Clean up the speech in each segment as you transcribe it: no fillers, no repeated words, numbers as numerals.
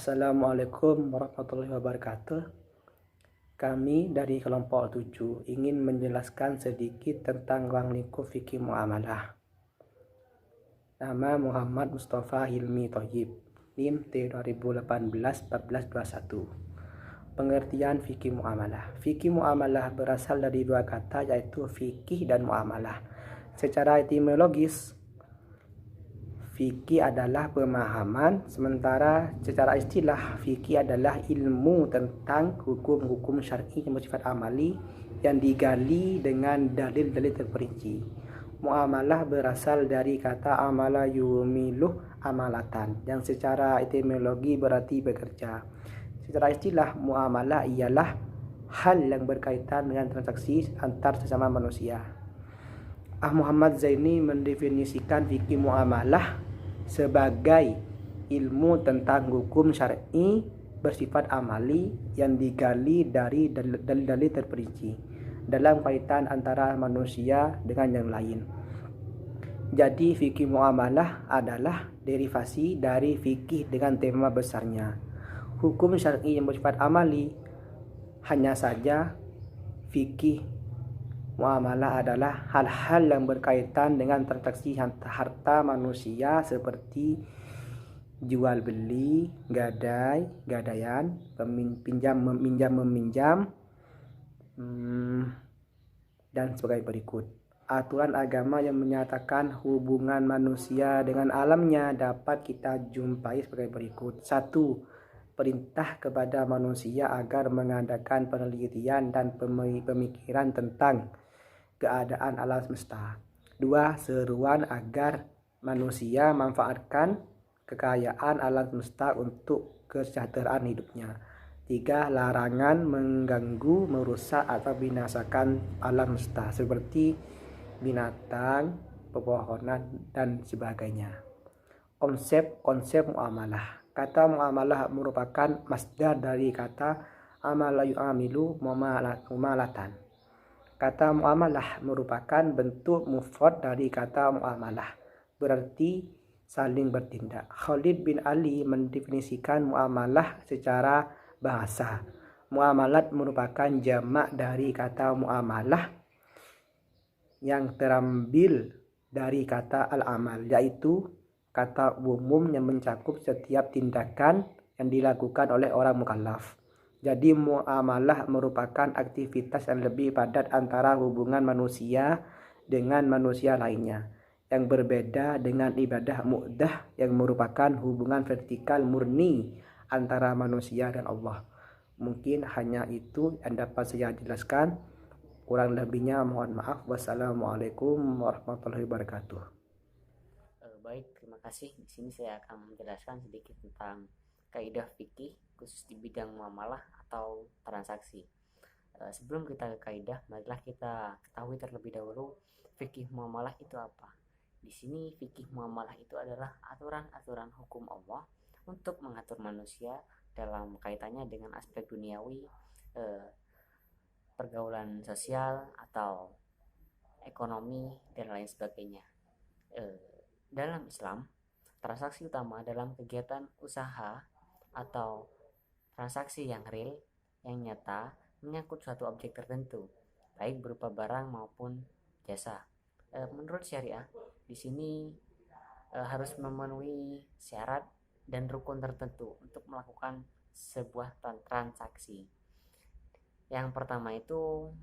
Assalamualaikum warahmatullahi wabarakatuh. Kami dari kelompok 7 ingin menjelaskan sedikit tentang ruang lingkup fikih muamalah. Nama Muhammad Mustafa Hilmi Thoyib, NIM T2018-1421. Pengertian fikih muamalah. Fikih muamalah berasal dari dua kata, yaitu fikih dan muamalah. Secara etimologis, fikih adalah pemahaman, sementara secara istilah fikih adalah ilmu tentang hukum-hukum syar'i yang bersifat amali yang digali dengan dalil-dalil terperinci. Muamalah berasal dari kata amala yumiluh amalatan, yang secara etimologi berarti bekerja. Secara istilah, muamalah ialah hal yang berkaitan dengan transaksi antar sesama manusia. Muhammad Zaini mendefinisikan fikih muamalah sebagai ilmu tentang hukum syar'i bersifat amali yang digali dari dalil-dalil terperinci dalam kaitan antara manusia dengan yang lain. Jadi fikih muamalah adalah derivasi dari fikih dengan tema besarnya. Hukum syar'i yang bersifat amali, hanya saja fikih muamalah adalah hal-hal yang berkaitan dengan transaksi harta manusia seperti jual beli, gadai, gadaian, pinjam meminjam, dan sebagai berikut. Aturan agama yang menyatakan hubungan manusia dengan alamnya dapat kita jumpai sebagai berikut. 1. Perintah kepada manusia agar mengadakan penelitian dan pemikiran tentang keadaan alam semesta. 2. Seruan agar manusia manfaatkan kekayaan alam semesta untuk kesejahteraan hidupnya. 3. Larangan mengganggu, merusak atau binasakan alam semesta seperti binatang, pepohonan, dan sebagainya. Konsep muamalah. Kata muamalah merupakan masdar dari kata amala yu'amilu muamalatan. Kata muamalah merupakan bentuk mufrad dari kata muamalah, berarti saling bertindak. Khalid bin Ali mendefinisikan muamalah secara bahasa. Muamalat merupakan jamak dari kata muamalah yang terambil dari kata al-amal, yaitu kata umum yang mencakup setiap tindakan yang dilakukan oleh orang mukallaf. Jadi muamalah merupakan aktivitas yang lebih padat antara hubungan manusia dengan manusia lainnya, yang berbeda dengan ibadah mu'dah yang merupakan hubungan vertikal murni antara manusia dan Allah. Mungkin hanya itu yang dapat saya jelaskan. Kurang lebihnya mohon maaf. Wassalamualaikum warahmatullahi wabarakatuh. Baik, terima kasih. Di sini saya akan menjelaskan sedikit tentang kaidah fikih khusus di bidang muamalah atau transaksi. Sebelum kita ke kaidah, marilah kita ketahui terlebih dahulu fikih muamalah itu apa. Di sini fikih muamalah itu adalah aturan-aturan hukum Allah untuk mengatur manusia dalam kaitannya dengan aspek duniawi, pergaulan sosial atau ekonomi dan lain sebagainya. Dalam Islam, transaksi utama dalam kegiatan usaha atau transaksi yang real, yang nyata, menyangkut suatu objek tertentu, baik berupa barang maupun jasa. Menurut syariah, di sini harus memenuhi syarat dan rukun tertentu untuk melakukan sebuah transaksi. Yang pertama itu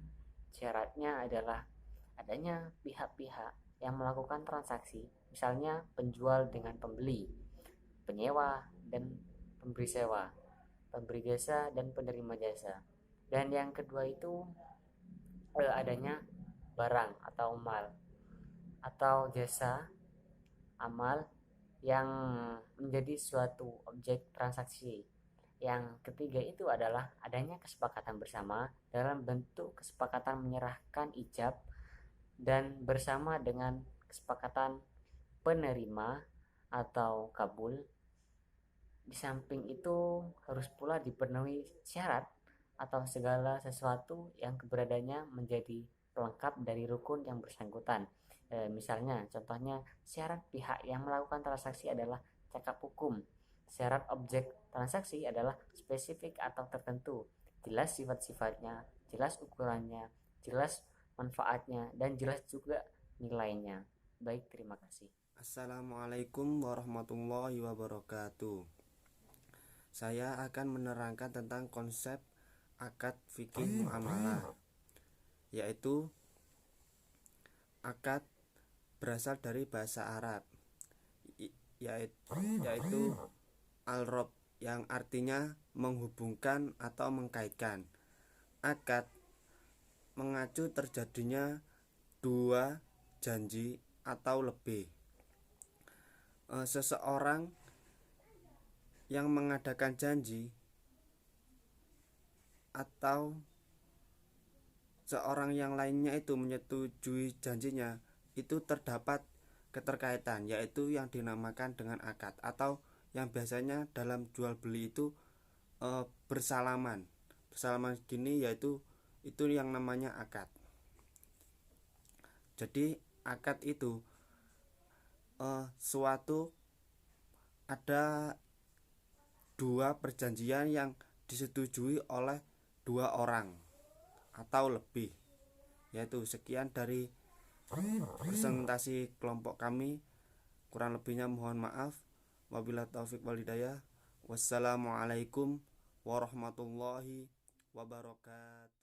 syaratnya adalah adanya pihak-pihak yang melakukan transaksi, misalnya penjual dengan pembeli, penyewa dan pemberi sewa, pemberi jasa dan penerima jasa. Dan yang kedua itu adanya barang atau mal atau jasa amal yang menjadi suatu objek transaksi. Yang ketiga itu adalah adanya kesepakatan bersama dalam bentuk kesepakatan menyerahkan ijab dan bersama dengan kesepakatan penerima atau kabul. Di samping itu harus pula dipenuhi syarat atau segala sesuatu yang keberadaannya menjadi pelengkap dari rukun yang bersangkutan. Misalnya, contohnya syarat pihak yang melakukan transaksi adalah cakap hukum, syarat objek Transaksi adalah spesifik atau tertentu, jelas sifat-sifatnya, jelas ukurannya, jelas manfaatnya, dan jelas juga nilainya. Baik, terima kasih. Assalamualaikum warahmatullahi wabarakatuh. Saya akan menerangkan tentang konsep akad fikih muamalah, yaitu akad berasal dari bahasa Arab, yaitu al-rob, yang artinya menghubungkan atau mengkaitkan. Akad mengacu terjadinya dua janji atau lebih. Seseorang yang mengadakan janji atau seorang yang lainnya itu menyetujui janjinya, itu terdapat keterkaitan, yaitu yang dinamakan dengan akad, atau yang biasanya dalam jual beli itu bersalaman gini, yaitu itu yang namanya akad. Jadi akad itu suatu ada dua perjanjian yang disetujui oleh dua orang atau lebih. Yaitu sekian dari presentasi kelompok kami, kurang lebihnya mohon maaf. Wabillahi taufik wal hidayah. Wassalamualaikum warahmatullahi wabarakatuh.